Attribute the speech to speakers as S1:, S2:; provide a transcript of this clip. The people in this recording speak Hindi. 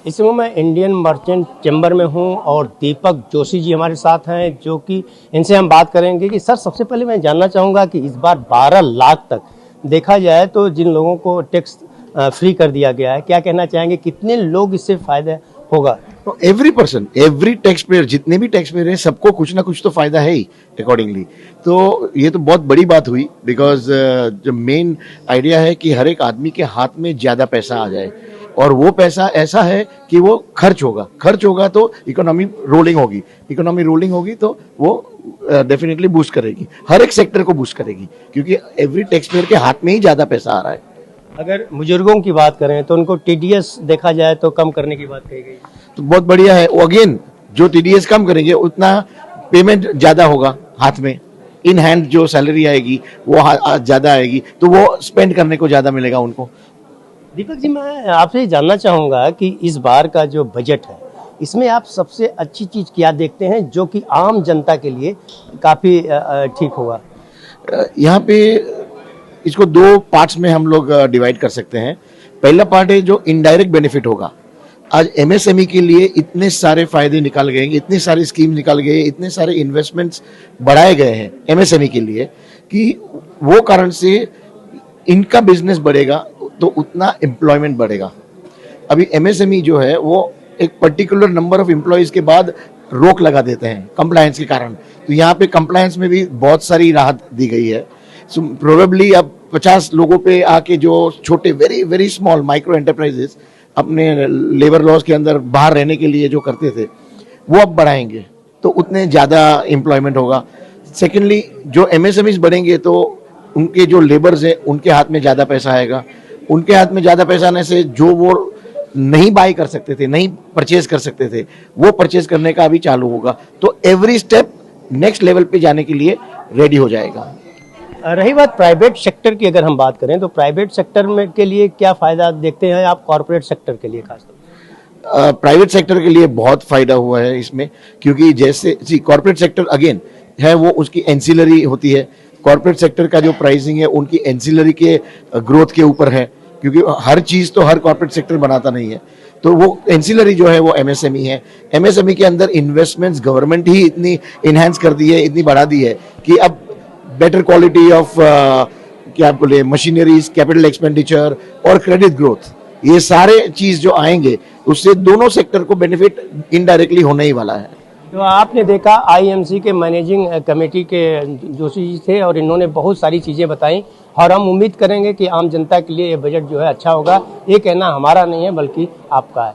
S1: इस समय मैं इंडियन मर्चेंट चैम्बर में हूं और दीपक जोशी जी हमारे साथ हैं, जो कि इनसे हम बात करेंगे कि सर सबसे पहले मैं जानना चाहूँगा कि इस बार 12 लाख तक देखा जाए तो जिन लोगों को टैक्स फ्री कर दिया गया है, क्या कहना चाहेंगे, कितने लोग इससे फायदा होगा?
S2: तो every person, every tax payer, जितने भी टैक्स पेयर हैं, सबको कुछ ना कुछ तो फायदा है ही अकॉर्डिंगली। तो ये तो बहुत बड़ी बात हुई, बिकॉज जो मेन आइडिया है कि हर एक आदमी के हाथ में ज्यादा पैसा आ जाए, और वो पैसा ऐसा है कि वो खर्च होगा तो इकोनॉमी रोलिंग होगी तो वो डेफिनेटली बूस्ट करेगी, हर एक सेक्टर को बूस्ट करेगी, क्योंकि एवरी टैक्स पेयर के हाथ में ही ज्यादा पैसा आ रहा है।
S1: अगर बुजुर्गों की बात करें तो उनको टीडीएस देखा जाए तो कम करने की बात कही गई,
S2: तो बहुत बढ़िया है। वो अगेन जो टीडीएस कम करेंगे उतना पेमेंट ज्यादा होगा हाथ में, इन हैंड जो सैलरी आएगी वो ज्यादा आएगी, तो वो स्पेंड करने को ज्यादा मिलेगा उनको।
S1: दीपक जी, मैं आपसे जानना चाहूँगा कि इस बार का जो बजट है, इसमें आप सबसे अच्छी चीज़ क्या देखते हैं जो कि आम जनता के लिए काफ़ी ठीक होगा?
S2: यहाँ पे इसको दो पार्ट्स में हम लोग डिवाइड कर सकते हैं। पहला पार्ट है जो इनडायरेक्ट बेनिफिट होगा। आज एमएसएमई के लिए इतने सारे फायदे निकाल गए, इतने सारे स्कीम निकाल गए, इतने सारे इन्वेस्टमेंट्स बढ़ाए गए हैं एमएसएमई के लिए, कि वो कारण से इनका बिजनेस बढ़ेगा तो उतना एम्प्लॉयमेंट बढ़ेगा। अभी एमएसएमई जो है वो एक पर्टिकुलर नंबर ऑफ एम्प्लॉयज के बाद रोक लगा देते हैं कंप्लायंस के कारण, तो यहाँ पे कंप्लायंस में भी बहुत सारी राहत दी गई है। सो प्रोबेबली अब 50 लोगों पे आके जो छोटे very very small micro enterprises अपने लेबर लॉज के अंदर बाहर रहने के लिए जो करते थे, वो अब बढ़ाएंगे तो उतने ज़्यादा एम्प्लॉयमेंट होगा। सेकेंडली, जो एमएसएमईज बढ़ेंगे तो उनके जो लेबर्स हैं उनके हाथ में ज़्यादा पैसा आएगा। उनके हाथ में ज़्यादा पैसा आने से जो वो नहीं बाई कर सकते थे, नहीं परचेज कर सकते थे, वो परचेज करने का अभी चालू होगा। तो एवरी स्टेप नेक्स्ट लेवल पे जाने के लिए रेडी हो जाएगा।
S1: रही बात प्राइवेट सेक्टर की, अगर हम बात करें तो प्राइवेट सेक्टर में के लिए क्या फ़ायदा देखते हैं आप, कॉर्पोरेट सेक्टर के लिए खासतौर?
S2: प्राइवेट सेक्टर के लिए बहुत फायदा हुआ है इसमें, क्योंकि जैसे कॉर्पोरेट सेक्टर अगेन है वो उसकी एंसिलरी होती है। कॉर्पोरेट सेक्टर का जो प्राइसिंग है उनकी एंसिलरी के ग्रोथ के ऊपर है, क्योंकि हर चीज तो हर कॉर्पोरेट सेक्टर बनाता नहीं है, तो वो एंसिलरी जो है वो एमएसएमई है। एमएसएमई के अंदर इन्वेस्टमेंट्स गवर्नमेंट ही इतनी इनहेंस कर दी है, इतनी बढ़ा दी है कि अब बेटर क्वालिटी ऑफ क्या बोले मशीनरीज, कैपिटल एक्सपेंडिचर और क्रेडिट ग्रोथ, ये सारे चीज जो आएंगे उससे दोनों सेक्टर को बेनिफिट इनडायरेक्टली होने ही वाला है।
S1: तो आपने देखा आईएमसी के मैनेजिंग कमेटी के जोशी जी थे और इन्होंने बहुत सारी चीज़ें बताई, और हम उम्मीद करेंगे कि आम जनता के लिए ये बजट जो है अच्छा होगा। ये कहना हमारा नहीं है बल्कि आपका है।